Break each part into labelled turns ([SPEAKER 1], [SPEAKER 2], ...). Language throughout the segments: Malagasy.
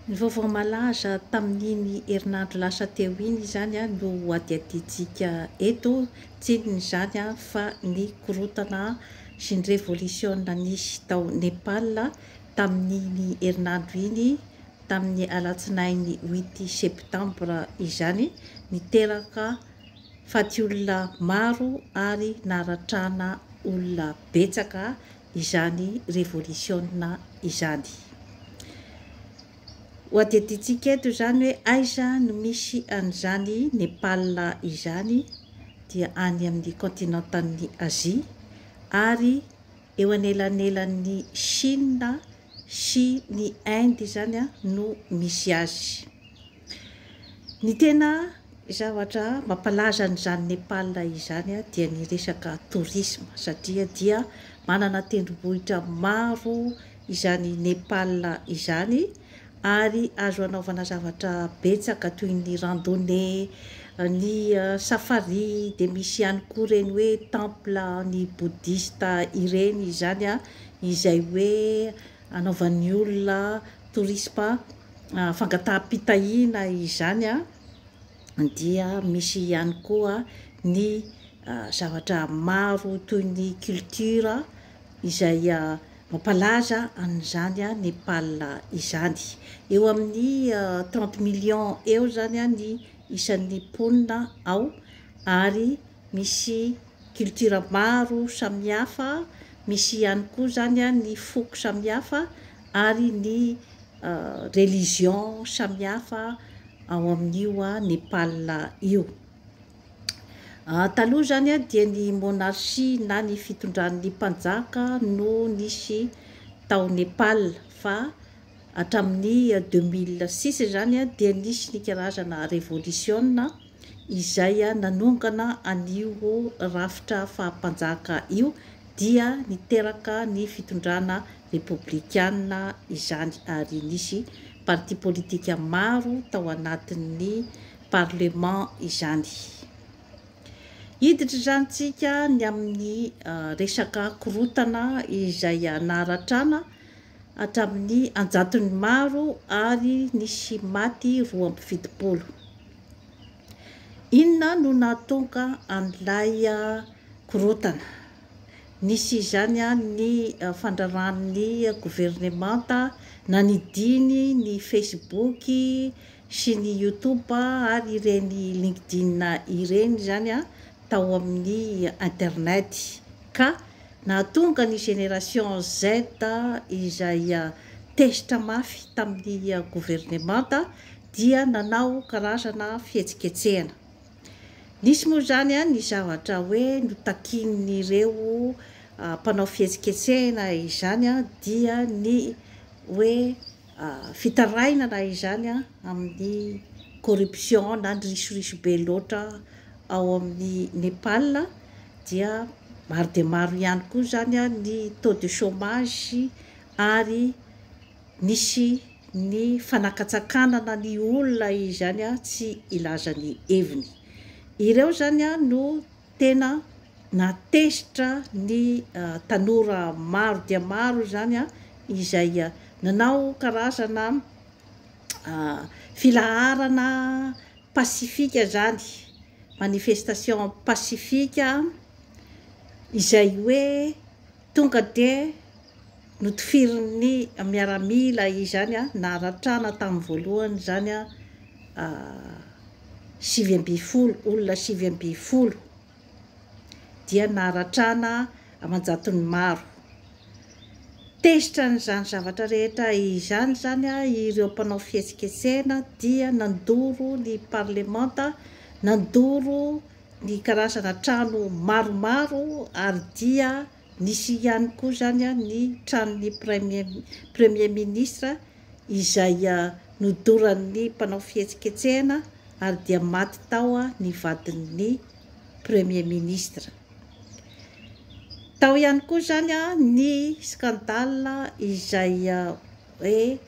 [SPEAKER 1] Ny vaovao malaza tamin'iny herinandro lasa teo iny zany no adiadintsika eto, tsy inona izany fa ny korontana sy ny révolution nisy tao Nepal tamin'iny herinandro iny, tamin'ny alatsinainy 8 septambra izany, niteraka faty olona maro ary naratrana olona betsaka izany révolution izany. Ho adiadintsika eto izany hoe aiza no misy an'izany Nepal izany, dia any amin'ny continentan'ny Azia ary eo anelanelan'ny Chine sy ny Inde izany no misy azy. Ny tena zavatra mampalaza an'izany Nepal izany dia ny resaka tourisme, satria dia manana tendrombohitra maro izany Nepal izany ary azo anaovana zavatra betsaka toy ny randonnée, ny safari, dia misy ihany koa ireny hoe temple ny bouddhiste ireny izany izay hoe anaovan'ny olona tourisme fangataham-pitahiana izany dia misy ihany koa ny zavatra maro toy ny culture izay mampalaza an'izany Nepal izany. Eo amin'ny 30 millions eo zany ny isan'ny mponina ao ary misy culture maro samihafa, misy ihany koa zany ny foko samihafa ary ny religion samihafa ao amin'io Nepal io. Taloha zany dia ny monarchie na ny fitondran'ny mpanjaka no nisy tao Nepal, fa hatramin'ny 2006 zany dia nisy ny karazana révolution izay nanongana an'io rafitra fahampanjaka io, dia niteraka ny fitondrana républicaine izany ary nisy parti politika maro tao anatin'ny parlement izany. Hiditra zany tsika ny amin'ny resaka korontana izay naharatrana hatramin'ny anjatony maro ary nisy maty 27. Inona no nahatonga an'ilay korontana? Nisy izany ny fandraran'ny gouvernemanta, nanidiny ny Facebook sy ny YouTube ary ireny LinkedIn ireny zany tao amin'ny internet, ka nahatonga ny génération Z izay tesitra mafy tamin'ny gouvernemanta dia nanao karazana fihetsiketsehana. Nisy moa zany ny zavatra hoe notakin'ireo mpanao fihetsiketsehana izany dia ny hoe fitarainana izany amin'ny corruption na ny risoriso be loatra ao amin'ny Nepal, dia maro dia maro ihany koa zany ny taux de chômage ary nisy ny fanakatsakanana ny olona izany tsy ilazany heviny. Ireo zany no tena natezitra ny tanora maro dia maro zany izay nanao karazana filaharana pasifika zany, manifestation pasifika, izay hoe tonga dia notifirin'ny miaramila izany naharatrana tamin'ny voalohany zany 7 olona 7 dia naharatrana amanjatony maro. Tezitra n'izany zavatra rehetra izany zany ireo mpanao fihetsiketsehana dia nandoro ny parlementa, nandoro ny karazana trano maromaro ary dia nisy ihany koa zany ny tranon'ny premier ministre izay nodoran'ny mpanao fihetsiketsehana ary dia maty tao ny vadin'ny premier ministre. Tao ihany koa zany ny scandale izay hoe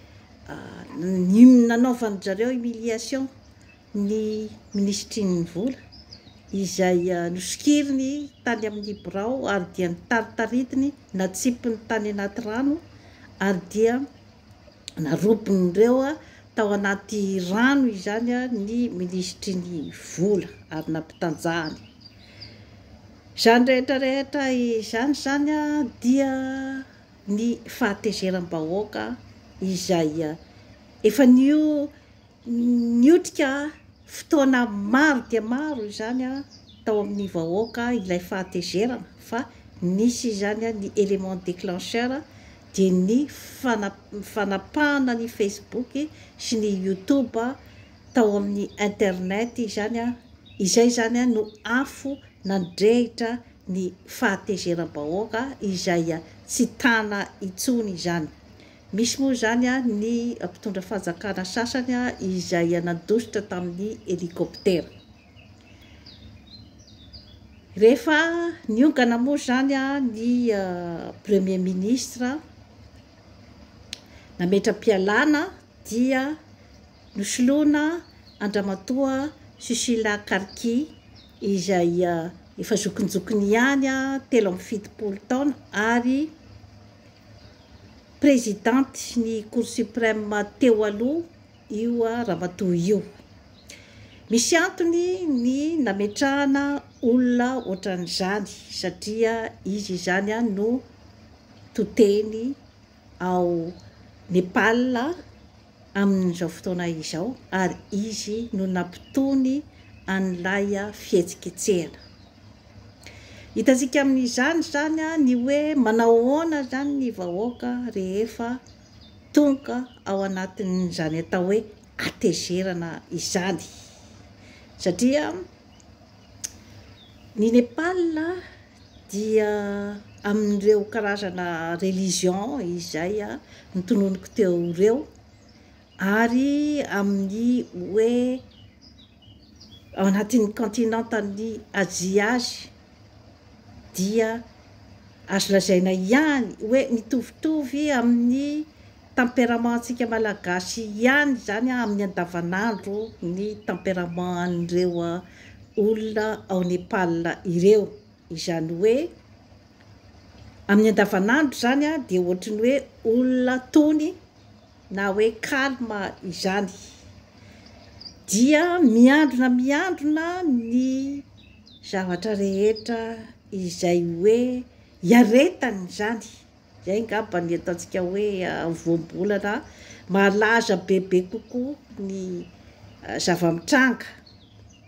[SPEAKER 1] nanaovan'ny zareo humiliation ny ministry ny vola, izay nosokiriny tany amin'ny birao ary dia nitaritaritiny natsipiny tany anaty rano ary dia narobon'ireo tao anaty rano izany a ny minisitry ny vola ary nampitanjahany. Zany rehetrarehetra zany a dia ny fahatezeram-bahoaka izay efa niotrika fotoana maro dia maro zany a tao amin'ny vahoaka ilay fahatezerana, fa nisy zany a ny élément déclencheur dia ny fanapahana ny Facebook sy ny YouTube tao amin'ny internet zany a, izay zany a no afo nandrehitra ny fahatezeram-bahoaka izay tsy tana intsony izany. Misy moa zany a ny mpitondra fanjakana sasany a izay nandositra tamin'ny hélicoptère. Rehefa niongana moa zany a ny premier ministre nametram-pialana dia nosoloana Andramatoa Susila Karki izay efa zokonjokony ihany 7 taona ary présidente ny Cour suprême teo aloha io ramatoa io. Misy antony ny nametrahana olona ohatran'izany satria izy zany no toteny ao Nepal amin'izao fotoana izao ary izy no nampitony an'ilay fihetsiketsehana. Hitantsika amin'izany zany ny hoe manao ahoana zany ny vahoaka rehefa tonga ao anatin'izany atao hoe atezerana izany, satria ny Nepal dia amin'ireo karazana religion izay nitononiko teo ireo ary amin'ny hoe ao anatin'ny continent-ny Azia azy dia azo lazaina ihany hoe mitovitovy amin'ny tempéramenttsika malagasy ihany zany amin'ny andavanandro ny tempérament an'ireo olona ao Nepal ireo. Izany hoe amin'ny andavanandro zany dia ohatrany hoe olona tony na hoe calme izany, dia miandrona ny zavatra rehetra izay hoe hiaretany zany. Zay ngamba ny ataontsika hoe voambolana malaza bebe kokoa ny zava-mitranga,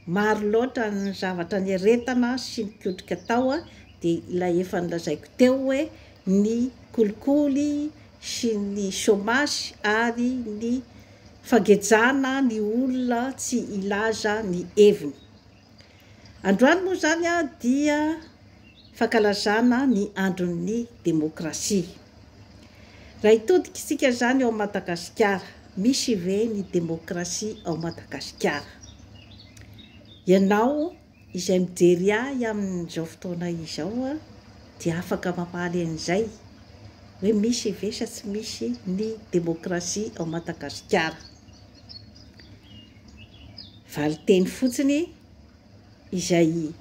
[SPEAKER 1] maro loatra ny zavatra ny aretana sy ny kotrika tao dia ilay efa nilazaiko teo hoe ny kolikoly sy ny chômage ary ny fangejana ny olona tsy ilaza ny heviny. Androany moa zany dia fankalazana ny andron'ny demokrasia. Raha hitodika isika zany ao Madagasikara, misy ve ny demokrasia ao Madagasikara? Ianao izay mijery ahy amin'izao fotoana izao dia afaka mamaly an'izay hoe misy ve sa tsy misy ny demokrasia ao Madagasikara. Valiteny fotsiny izay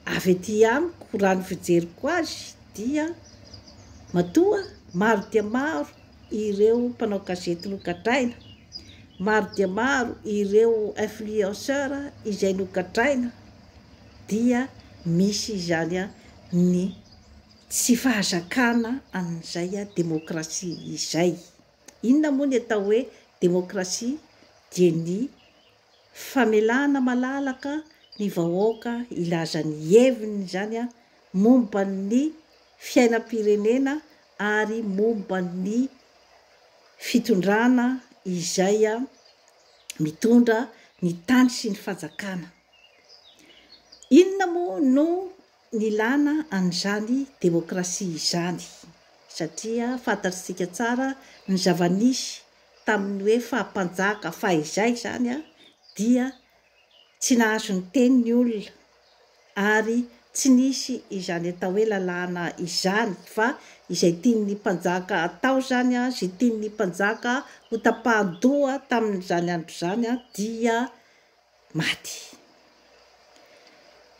[SPEAKER 1] avy etỳ amiko raha ny fijeriko azy dia matoa maro dia maro ireo mpanao gazety nogadraina, maro dia maro ireo influenceur izay nogadraina, dia misy izany ny tsy fahazakana an'izay demokrasia izay. Inona moa ny atao hoe demokrasia? Dia ny famelana malalaka ny vahoaka ilaza ny heviny zany momba ny fiainam-pirenena ary momba ny fitondrana izay mitondra ny tany sy ny fanjakana. Inona moa no nilana an'izany demokrasia izany? Satria fantatsika tsara ny zava-nisy tamin'ny hoe fahampanjaka fahizay zany dia tsy nahazo ny teny ny olona ary tsy nisy izany atao hoe lalàna izany, fa izay tian'ny mpanjaka atao zany izay tian'ny mpanjaka ho tapahan-doha tamin'izany andro zany dia maty.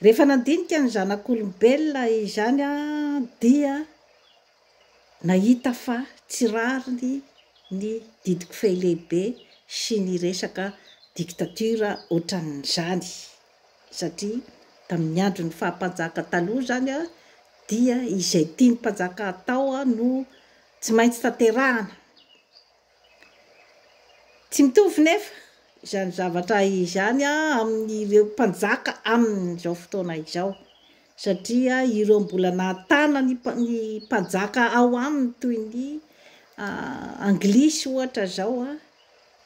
[SPEAKER 1] Rehefa nandinika ny zanak'olombelona izany dia nahita fa tsy rariny ny didiko fehalehibe sy ny resaka dictature ohatran'izany satria tamin'ny andro ny fahampanjaka taloha zany a dia izay tia ny mpanjaka atao a no tsy maintsy tanterahana. Tsy mitovy nefa izany zavatra izany a amin'ireo mpanjaka amin'izao fotoana izao satria ireo mbola nahatana ny mpanjaka ao aminy toy ny anglisy ohatra zao a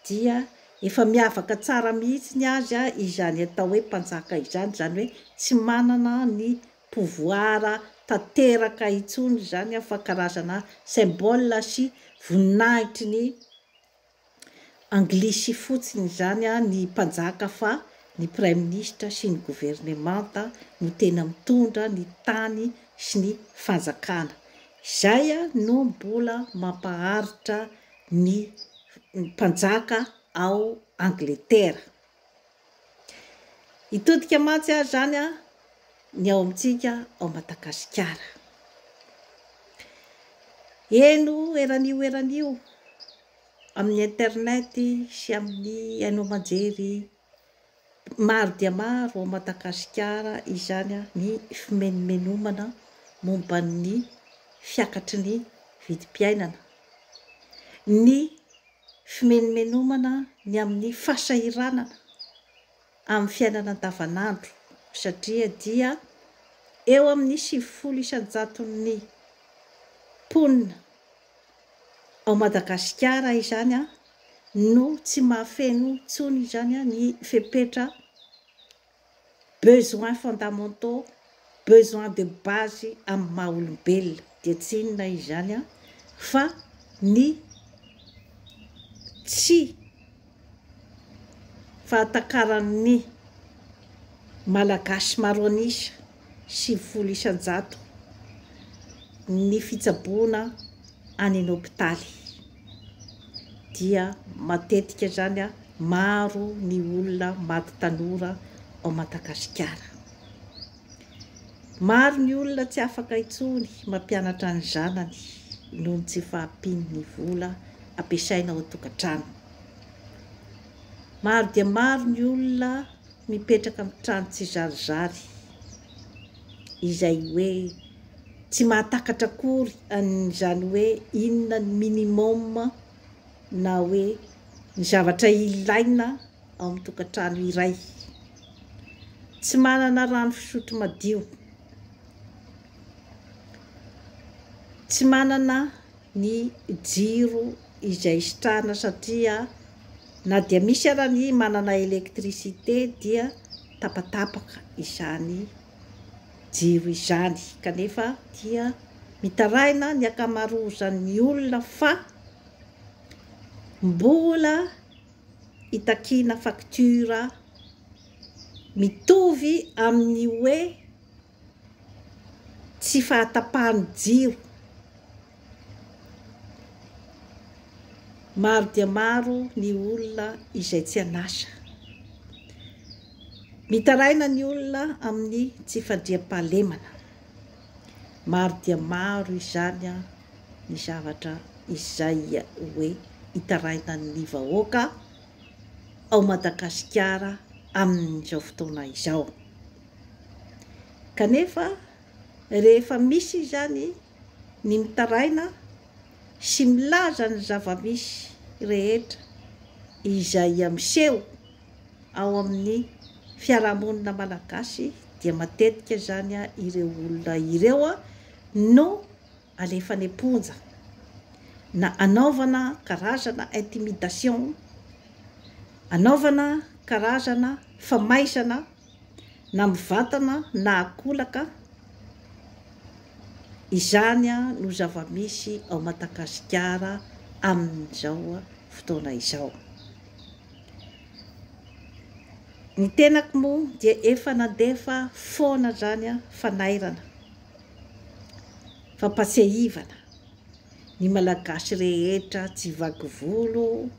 [SPEAKER 1] dia efa miavaka tsara mihitsy ny azy a izany atao hoe mpanjaka izany, zany hoe tsy manana ny pouvoir tanteraka intsony zany fa karazana symbole sy voninahitry ny anglisy fotsiny zany a ny mpanjaka fa ny prime ministre sy ny gouvernemanta no tena mitondra ny tany sy ny fanjakana. Izay a no mbola mampaharitra ny mpanjaka ao Angletera. Hitodika mantsy a zany a ny ao amintsika ao Madagasikara. Eno eranio amin'ny internet sy amin'ny hainao manjery maro dia maro ao Madagasikara izany a ny fimenomenomana momba ny fiakatry ny vidim-piainana, ny fimenomenomana ny amin'ny fahasahiranana amin'ny fiainana andavanandro satria dia eo amin'ny 700,000 mponina ao Madagasikara izany a no tsy mahafeno tsony izany a ny fepetra besoins fondamentaux, besoins de base amin'ny maha olombelona dia tsy inona izany a fa ny tsy fahatakaran'ny malagasy maro anisa 700,000 ny fitsaboana any an-hôpitaly dia matetika zany a maro ny olona maty tanora ao Madagasikara. Maro ny olona tsy afaka intsony mampianatra ny zanany noho ny tsy fahampian'ny vola ampiasaina ao an-tokantrano. Maro dia maro ny olona mipetraka amin'ny trano tsy zarizary izay hoe tsy mahatakatra akory an'izany hoe inona ny minimum na hoe ny zavatra ilaina ao amin'ny tokantrano iray. Tsy manana rano fisotro madio, tsy manana ny jiro izay sitrana satria na dia misy ara ny manana électricité dia tapatapaka izany jiro izany, kanefa dia mitaraina ny ankamaroan'ny olona fa mbola hitakina facture mitovy amin'ny hoe tsy fahatapahany jiro. Maro dia maro ny olona izay tsy anasa, mitaraina ny olona amin'ny tsy fandriam-pahalemana. Maro dia maro izany a ny zavatra izay hoe hitaraina ny vahoaka ao Madagasikara amin'izao fotoana izao. Kanefa rehefa misy zany ny mitaraina sy milaza ny zava-misy rehetra izay miseho ao amin'ny fiarahamonina malagasy dia matetika zany a ireo olona ireo a no alefany amponja na anaovana karazana intimidation, anaovana karazana famaisana na mivantana na akolaka. Izany a no zava-misy ao Madagasikara amin'izao fotoana izao. Ny tenako moa dia efa nandefa foana zany a fanairana, fampatsiahivana ny malagasy rehetra tsy vaky volo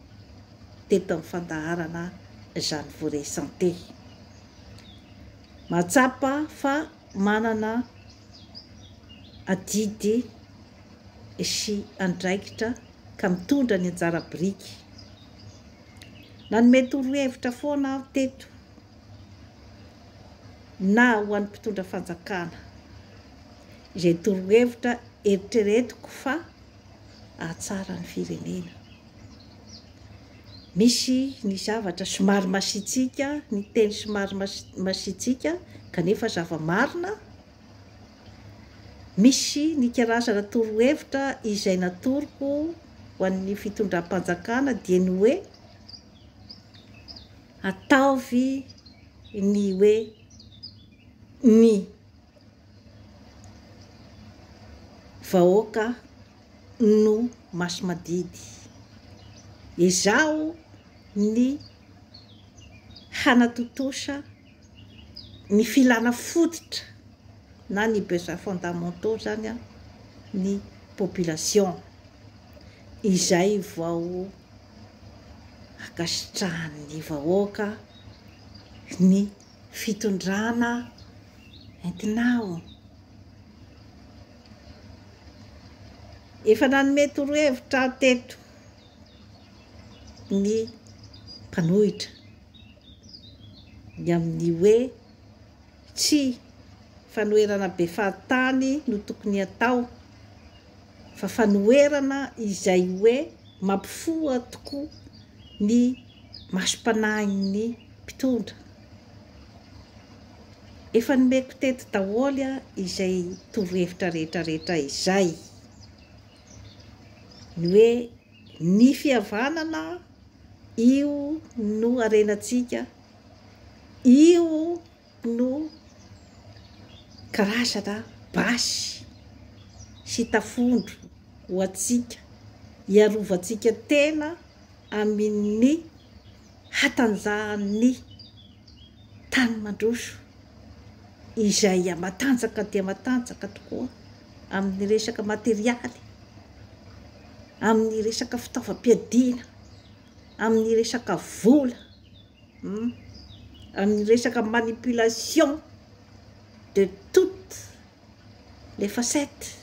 [SPEAKER 1] teto amin'ny fandaharana zany voret santé. Mahatsapa fa manana adidy sy andraikitra ka mitondra ny anjara biriky nanome torohevitra foana aho teto na ho an'ny mpitondra fanjakana izay torohevitra eritreretiko fa ahatsara ny firenena. Misy ny zavatra somary masitsika, ny teny somary masitsika kanefa zava-marina. Misy ny karazana torohevitra izay natoroko ho an'ny fitondram-panjakana dia ny hoe ataovy ny hoe ny vahoaka no maso madidy. Izao ny hanatotosa ny filana fototra na ny besoins fondamentaux zany a ny population. Izay vao akasitrahan'ny vahoaka ny fitondrana entinao. Efa nanome torohevitra teto ny mpanohitra ny amin'ny hoe tsy fanoherana be fahatany no tokony atao fa fanoherana izay hoe mampifoha tokoa ny masom-panahin'ny mpitondra. Efa nomeko teto daholo izay torohevitra rehetrarehetra izay ny hoe ny fihavanana io no arenantsika, io no karazana basy sy tafondro ho atsika hiarovantsika tena amin'ny hatanjahan'ny tany mandroso izay matanjaka dia matanjaka tokoa amin'ny resaka materialy, amin'ny resaka fitaovam-piadiana, amin'ny resaka vola, amin'ny resaka manipulation de toutes les facettes.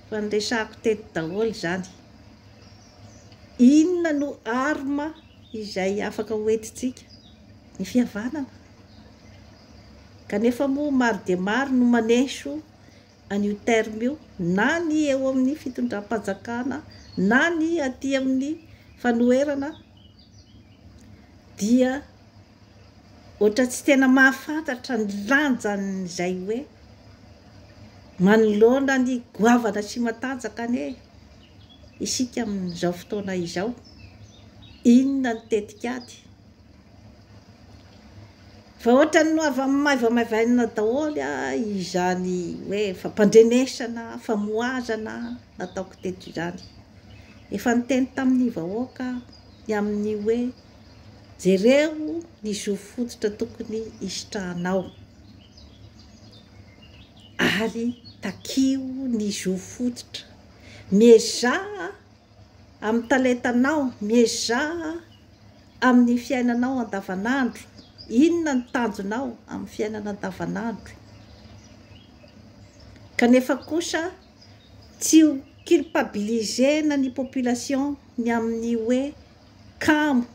[SPEAKER 1] Fa nyresahako teto daholo zany. Inona no arma izay afaka hoentintsika? Ny fihavanana. Kanefa moa maro dia maro no maneso an'io terme io, na ny eo amin'ny fitondram-panjakana na ny aty amin'ny fanoherana, dia ohatra tsy tena mahafantatra ny lanjan'izay hoe manoloana ny goavana sy matanjaka ane isika amin'izao fotoana izao. Inona ny tetikady? Fa ohatra ny avy amin'ny maivamaivana daholo izany hoe fampandrenesana, famoazana nataoko teto izany. Efa niteny tamin'ny vahoaka ny amin'ny hoe jereo ny zo fototra tokony isitrahanao ary takio ny zo fototra. Miezaha amin'ny talentanao, miezaha amin'ny fiainanao andavanandro. Inona ny tanjonao amin'ny fiainana andavanandro? Kanefa kosa tsy ho culpabilisena ny population ny amin'ny hoe kamo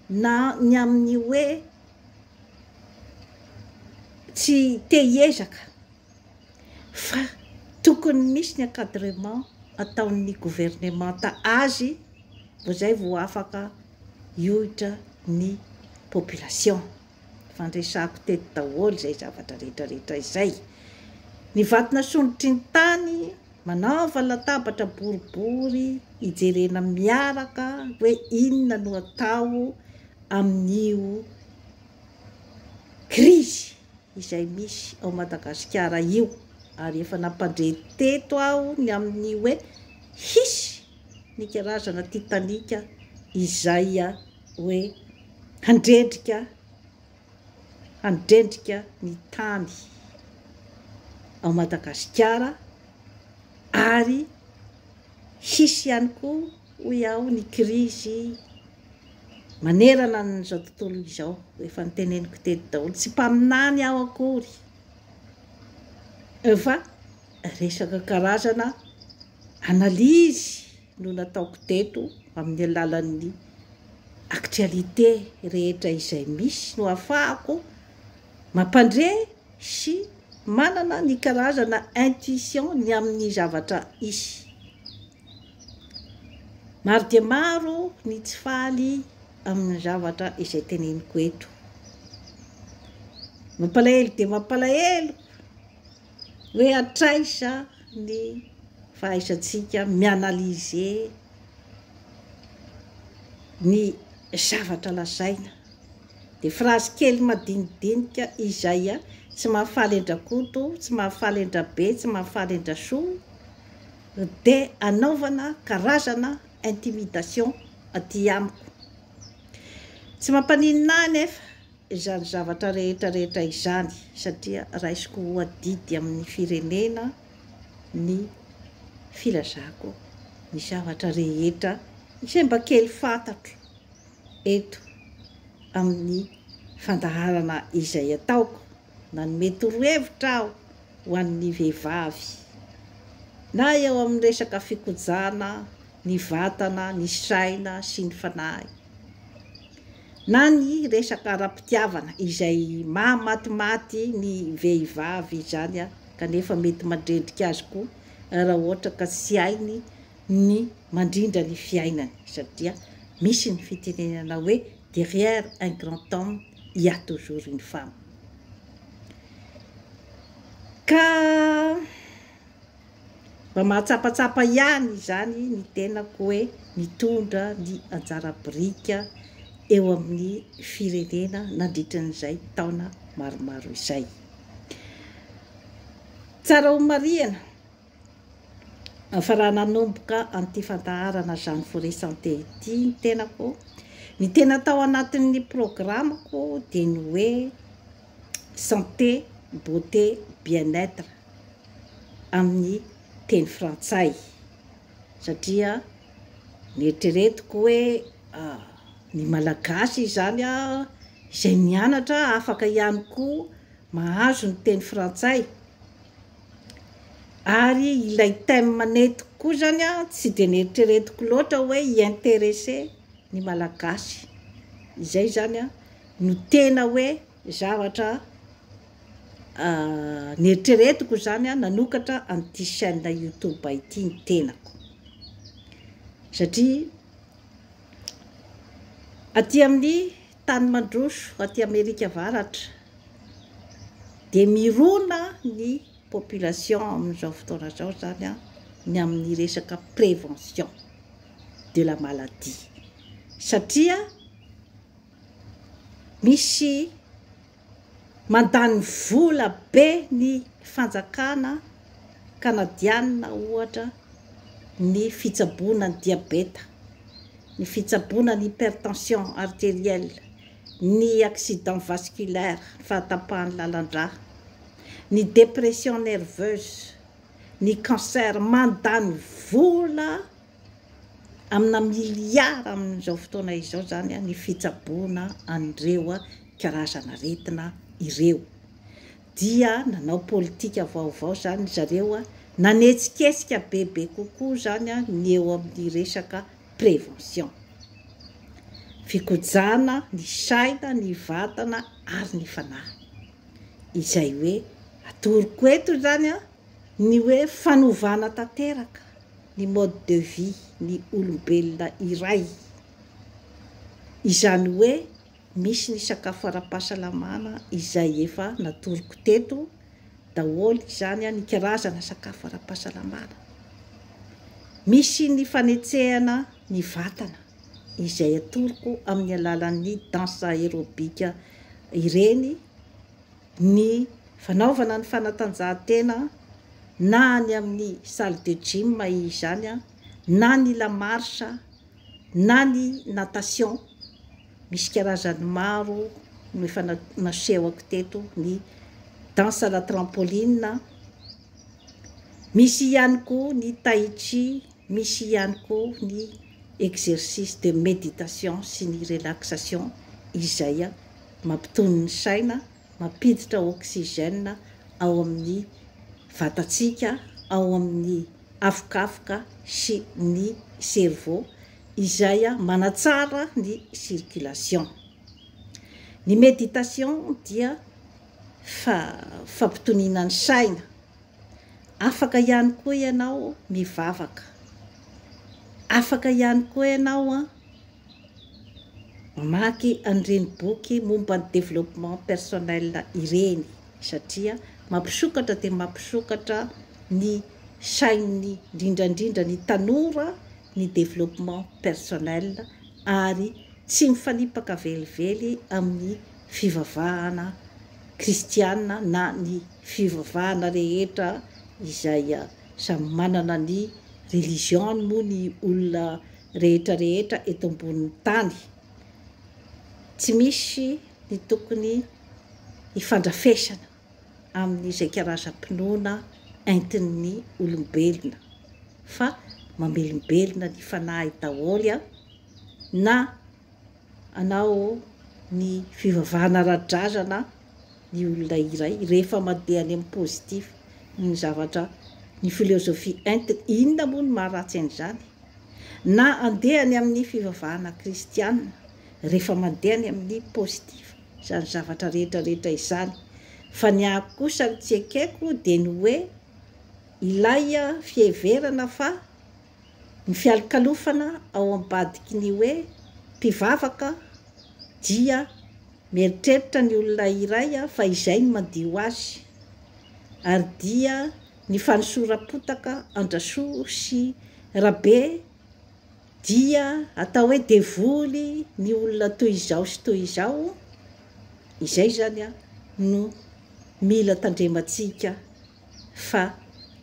[SPEAKER 1] na ny amin'ny hoe tsy te hiezaka, fa tokony misy ny encadrement ataon'ny gouvernemanta azy vao zay vao afaka hiohitra ny population. Fandresahako teto daholo zay zavatra rehetrarehetra izay. Ny vatona sondrotry ny tany manaova latabatra boribory hijerena miaraka hoe inona no atao amin'io krizy izay misy ao Madagasikara io. Ary efa nampandre teto aho ny amin'ny hoe hisy ny karazana titanika izay hoe handrendrika ny tany ao Madagasikara. Ary hisy ihany koa hoy aho ny krizy manerana n'izao tontolo izao. Efa niteneniko teto daholo, tsy mpaminany aho akory fa resaka karazana analizy no nataoko teto amin'ny alalan'ny actualité rehetra izay misy no ahafahako mampandre sy manana ny karazana intuition ny amin'ny zavatra isy. Maro dia maro ny tsy faly amin'ny zavatra izay teneniko eto. Mampalahelo dia mampalahelo hoe atraisa ny fahaisantsika mianalize ny zavatra lazaina. Dia phrase kely madinidinika izay tsy mahafaly endrakoto, tsy mahafaly endrabe, tsy mahafaly endrasoa, dia anaovana karazana intimidation aty amiko. Tsy mampaninina nefa izany zavatra rehetrarehetra izany satria raisiko adidy amin'ny firenena ny filazako ny zavatra rehetra izay mba kely fantatro eto amin'ny fandaharana izay ataoko, na ny mety rohevitra aho ho an'ny vehivavy, na eo amin'ny resaka fikojana ny vatana, ny saina sy ny fanahy, na ny resaka ara-pitiavana izay mahamatimaty ny vehivavy izany kanefa mety mandrendrika azy koa raha ohatra ka tsy hainy ny mandrindra ny fiainany satria misy ny fitenenana hoe derrière un grand homme il y a toujours une femme. Ka mba mahatsapatsapa ihany izany ny tenako hoe mitondra ny anjara birika eo amin'ny firenena nandritran'izay taona maromaro izay. Tsara ho marihana fa raha nanomboka an'ity fandaharana zany foresante ity ny tenako, ny tena tao anatin'ny programako dia ny hoe santé, beauté, bien-être amin'ny teny frantsay satria nieritreretiko hoe ny malagasy izany izay mianatra afaka ihany koa mahazo ny teny frantsay, ary ilay thème manetiko koa zany tsy dia nieritreretiko loatra hoe iinteresse ny malagasy. Izay zany no tena hoe zavatra nieritreretiko zany nanokatra an'ity chaîne YouTube ity ny tenako satria aty amin'ny tany mandroso aty Amerika Avaratra dia mirona ny population amin'izao fotoana zao zany ny amin'ny resaka prévention de la maladie satria misy mandany vola be ny fanjakana kanadiana ohatra ny fitsaboana ny diabeta, ny fitsaboana ny hypertension artérielle, ny accident vasculaire, fahatapahan'ny lalan-draha, ny dépression nerveuse, ny cancer, mandany vola amina miliara amin'izao fotoana izao zany ny fitsaboana an'ireo karazana aretina ireo. Dia nanao politika vaovao zany zareo nanetsiketsika bebe kokoa zany ny eo amin'ny resaka prévention, fikojana ny saina, ny vatana ary ny fanahy. Izay hoe atoroko eto zany ny hoe fanovana tanteraka ny mode de vie ny olombelona iray, izany hoe misy ny sakafo ara-pahasalamana izay efa natoroko teto daholo zany ny karazana sakafo ara-pahasalamana. Misy ny fanetsehana ny vatana izay atoroko amin'ny alalan'ny danse aérobika ireny, ny fanaovana ny fanatanjahantena na ny amin'ny salle de gym izany na ny la marche na ny natation. Misy karazany maro no efa nasehoko teto, ny danse à la trampoline, misy ihany koa ny tai chi, misy ihany koa ny exercice de méditation sy ny relaxation izay mampitony ny saina, mampiditra oxygène ao amin'ny vatatsika, ao amin'ny afokafoka sy ny cerveau, izay manatsara ny circulation. Ny méditation dia fampitoniana ny saina. Afaka ihany koa ianao mivavaka. Afaka ihany koa ianao mamaky an'ireny boky momba ny développement personnel ireny, satria mampisokatra dia mampisokatra ny sainy indrindrandrindra ny tanora ny développement personnel, ary tsy mifanipaka velively amin'ny fivavahana kristiana na ny fivavahana rehetra izay samy manana ny religion moa ny olona rehetrarehetra eto ambonin'ny tany. Tsy misy ny tokony hifandrafesana amin'izay karazam-pinoana entin'ny olombelona, fa mamelombelona ny fanahy daholo na anao ny fivavahana ara-drazana ny olona iray rehefa mandeha any amin'ny positif ny zavatra ny filôzofia entina. Inona moa ny maharatsy an'izany? Na andehany amin'ny fivavahana kristiana rehefa mandeha any amin'ny positif izany zavatra rehetrarehetra izany. Fa ny ahy kosa tsy akeko dia ny hoe ilay fiheverana fa ny fialokalofana ao ambadiky ny hoe mpivavaka dia mieritreritra ny olona iray fa izay ny mandio azy, ary dia ny fanosorapotaka Andrasoa sy Rabe dia atao hoe devoly ny olona toy izao sy toy izao. Izay zany no mila tandremantsika, fa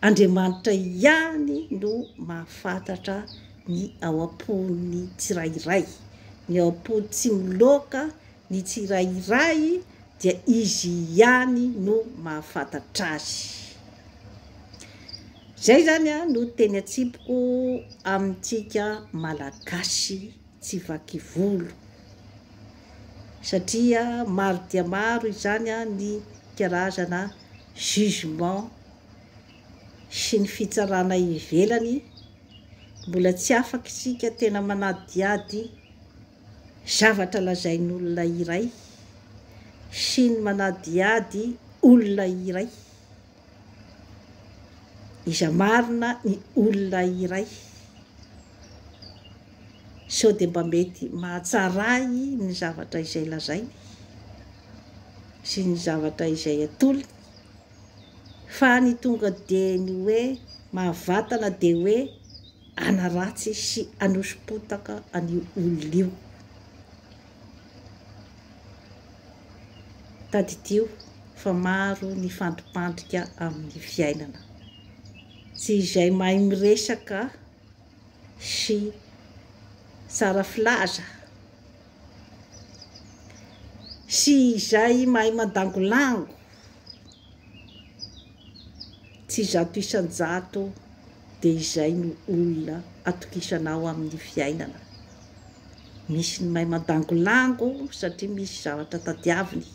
[SPEAKER 1] Andriamanitra ihany no mahafantatra ny ao am-pony tsirairay, ny ao am-pony tsy miloaka ny tsirairay dia izy ihany no mahafantatra azy. Zay zany no teny atsipoko amintsika malagasy tsy vaky volo, satria maro dia maro izany ny karazana jugement sy ny fitsarana ivelany. Mbola tsy afaka isika tena manadiady zavatra lazain'olona iray sy ny manadiady olona iray, iza marina ny olona iray, sao dia mba mety mahatsaray ny zavatra izay lazainy sy ny zavatra izay atolony. Fa ny tonga dia ny hoe mahavatana dia hoe anaratsy sy anosom-potaka an'io olona io. Tadidio fa maro ny fandrimpandrika amin'ny fiainana, tsy izay mahay miresaka sy tsara filaza, sy izay mahay mandangolango, tsy zato isan-jato dia izay no olona atokisanao amin'ny fiainana. Misy ny mahay mandangolango satria misy zavatra tadiaviny,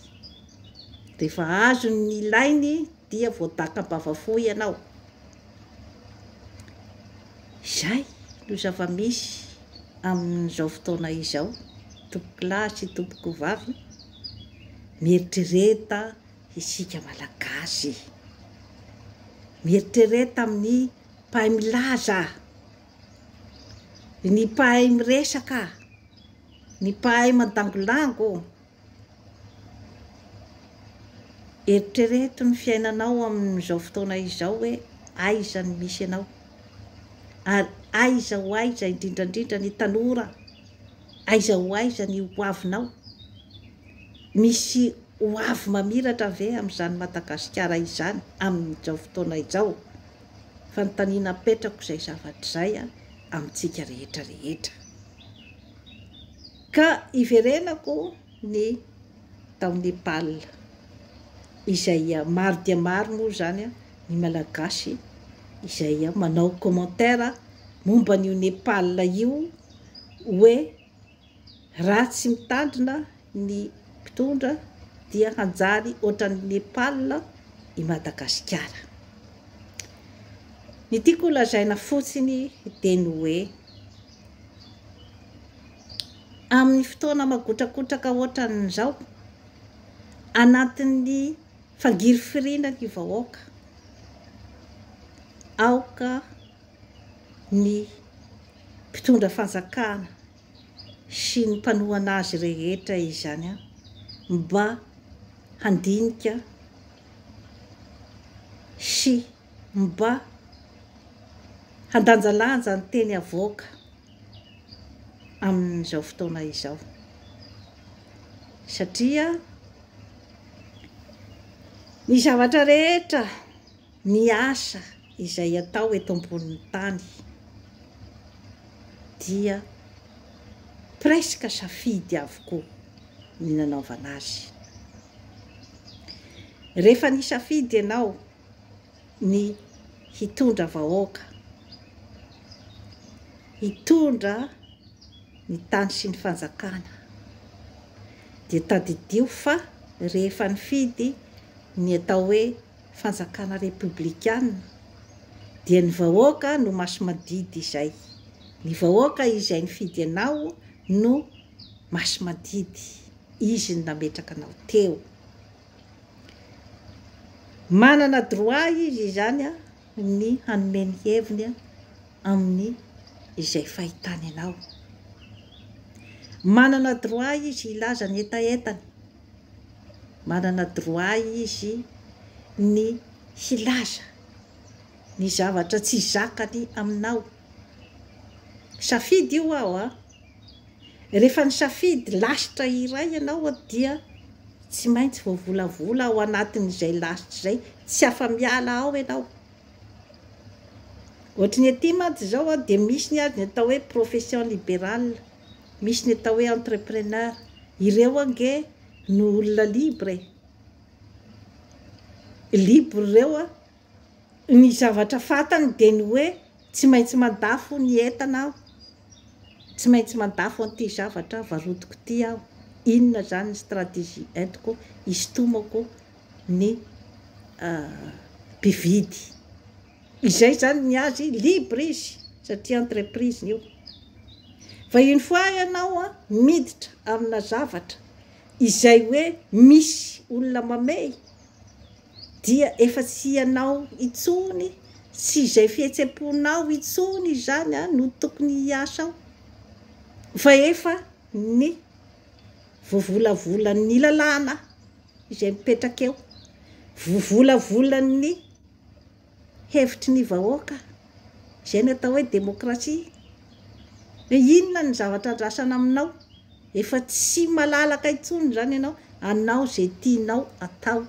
[SPEAKER 1] rehefa azo ny ilainy dia voadakam-bavafo ianao. Izay no zava-misy amin'izao fotoana izao. Tompoko lahy sy tompoko vavy, mieritrereta isika malagasy, mieritrereta amin'ny mpahay milaza, ny mpahay miresaka, ny mpahay mandangolango. Eritrereto ny fiainanao amin'izao fotoana izao hoe aiza ny misy ianao, ary aiza ho aiza indrindrandrindra ny tanora, aiza ho aiza ny hoavinao. Misy hoavy mamiratra ve amin'izany Madagasikara izany amin'izao fotoana izao? Fanontaniana apetrako izay zavatra izay amintsika rehetra rehetra. Ka iverenako ny tao Nepal, izay maro dia maro moa zany ny malagasy izay manao commentaire momba n'io Nepal io, hoe raha tsy mitandrina ny mpitondra dia hanjary ohatran'ny Nepal i Madagasikara. Ny tiako lazaina fotsiny dia ny hoe amin'ny fotoana magotrakotraka ohatran'izao anatin'ny fangirifirina ny vahoaka aoka ny mpitondra fanjakana sy ny mpanohana azy rehetra izany mba handinika sy mba handanjalanja ny teny avoaka amin'izao fotoana izao satria ny zavatra rehetra ny asa izay atao eto ambonin'ny tany dia presque safidy avokoa ny nanaovana azy. Rehefa ny safidy ianao ny hitondra vahoaka, hitondra ny tany sy ny fanjakana, dia tadidio fa rehefa nifidy ny atao hoe fanjakana republikana dia ny vahoaka no maso madidy izay. Ny vahoaka izay nifidy ianao no maso madidy, izy ny nametraka anao teo. Manana droit izy izany ny hanome ny heviny amin'ny izay fahitany anao. Manana droit izy ilaza ny etaetany. Manana droit izy ny hilaza ny zavatra tsy zakany aminao. Safidy io aho rehefa ny safidy lasitra iray ianao dia tsy maintsy voavolavola ao anatin'izay lasitra izay, tsy afa-miala ao ianao. Ohatra ny aty mantsy izao dia misy ny azy ny atao hoe profession libérale, misy ny atao hoe entrepreneur. Ireo ange no olona libre. Libre ireo ny zavatra fantany dia ny hoe tsy maintsy mandafo ny entana aho, tsy maintsy mandafo an'ity zavatra varotiko ity aho. Inona zany ny stratégie entiko hisintomako ny mpividy. Izay zany ny azy libre izy satria entreprise io. Fa une fois ianao miditra amina zavatra izay hoe misy olona mamey dia efa tsy ianao itsony sy izay fihetseponao itsony izany no tokony hiasa ao, fa efa ny voavolavolan'ny lalàna izay mipetraka eo, voavolavolan'ny hevitry ny vahoaka, izay ny atao hoe demokrasia. Inona ny zavatra andrasana aminao? Efa tsy malalaka itsony zany ianao, anao izay tianao atao.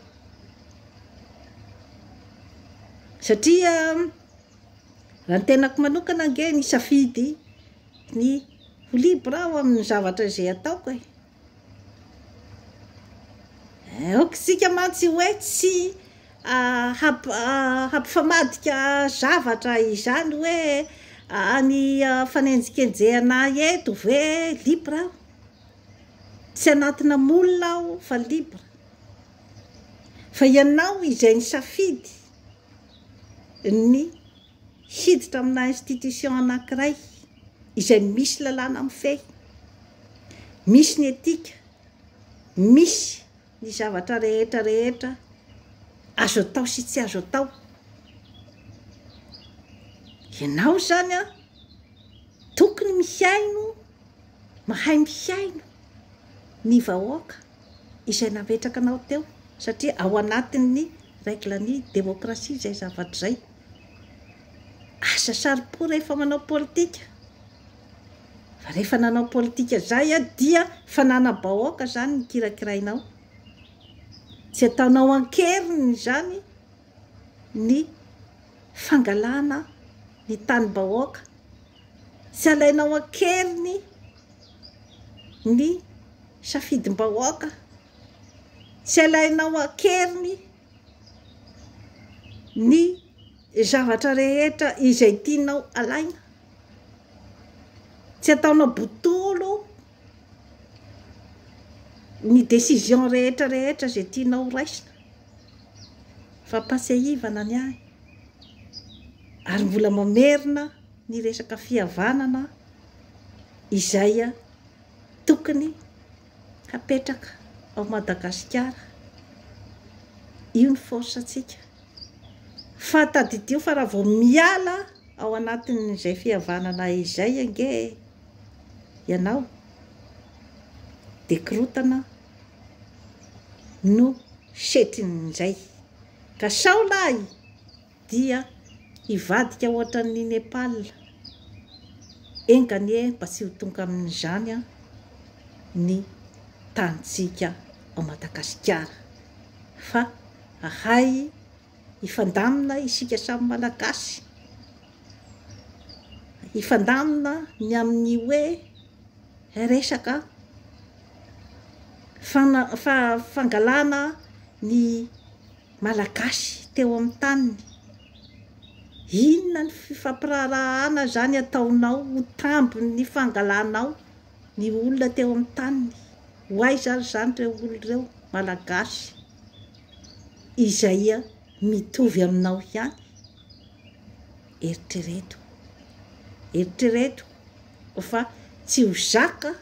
[SPEAKER 1] Satria raha ny tenako manokana ange ny safidy ny ho libre aho amin'ny zavatra izay ataoko e. Aokisika mantsy hoe tsy hampifamadika zavatra izany hoe ny fanenjikenjehana eto ve libre aho. Tsy anatina molina aho fa libre. Fa ianao izay ny safidy ny hiditra amina institution anankiray izay misy lalàna mifehy, misy ny etika, misy ny zavatra rehetra rehetra azo atao sy tsy azo atao. Ianao zany tokony mihaino, mahay mihaino ny vahoaka izay nametraka anao teo, satria ao anatin'ny règle-ny demokrasia izay zavatra izay. Asa saropo rehefa manao politika. Fa rehefa nanao politika zay dia fanana-bahoaka zany ny kirakirainao. Tsy ataonao ankeriny zany ny fangalana ny tany-bahoaka. Tsy alainao ankeriny ny safidim-bahoaka. Tsy alainao ankeriny ny zavatra rehetra izay tianao alaina. Tsy ataonao botolo ny décision rehetra rehetra izay tianao raisina. Fa pasehivana ny ahy. Ary mbola mamerina ny resaka fihavanana izay tokony hapetraka ao Madagasikara. Io ny force-tsika. Fa tadidio fa raha vao miala ao anatin'izay fihavanana izay ange ianao dia korotana no setrin'izay. Ka sao lahy dia hivadika ohatran'ny Nepal. Enganie mba tsy ho tonga amin'izany ny tanitsika ao Madagasikara. Fa ahay hifandamina isika samy malagasy. Hifandamina ny amin'ny hoe resaka fangalana ny malagasy teo amin'ny taniny. Inona ny fifampirarahana zany ataonao ho tambony fangalanao ny olona teo amin'ny taniny? Ho aiza zany ireo olona ireo malagasy izay mitovy aminao ihany? Eritrereto, eritrereto fa tsy ho zaka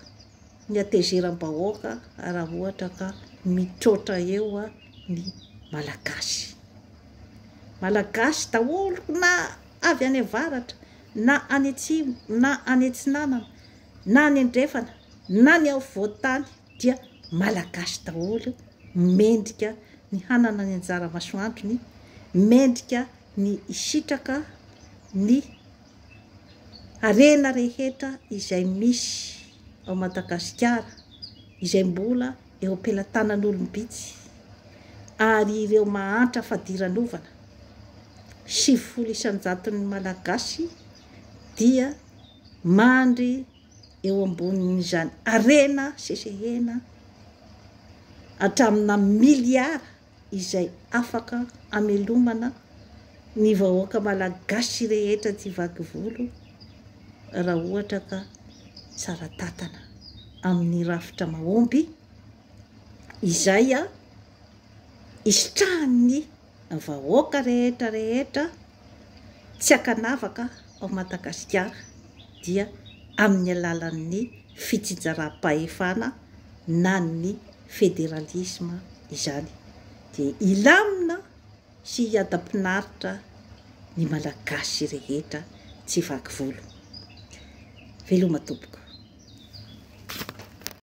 [SPEAKER 1] ny atezeram-bahoaka raha ohatra ka mitrotra eo ny malagasy. Malagasy daholo na avy any avaratra, na any atsimo, na any atsinanana, na any andrefana, na ny afovoantany dia malagasy daholo. Mendrika ny hanana ny anjara masoandrony, mendrika ny isitraka ny arena rehetra izay misy ao Madagasikara, izay mbola eo am-pelatanan'olombitsy, ary ireo mahantra fadiran'ovana 70 isan-jaton'ny malagasy dia mandry eo ambonin'izany arena sesehena hatramina miliara izay afaka amelomana ny vahoaka malagasy rehetra tsy vaky volo raha ohatra ka tsara tatana amin'ny rafitra mahomby izay isitrahan'ny vahoaka rehetra rehetra tsy akanavaka ao Madagasikara dia amin'ny alalan'ny fitsinjaram-pahefana na ny federalisma izany. Dia ilamina sy hiadam-pinaritra ny malagasy rehetra tsy vaky volo. Veloma tompoko.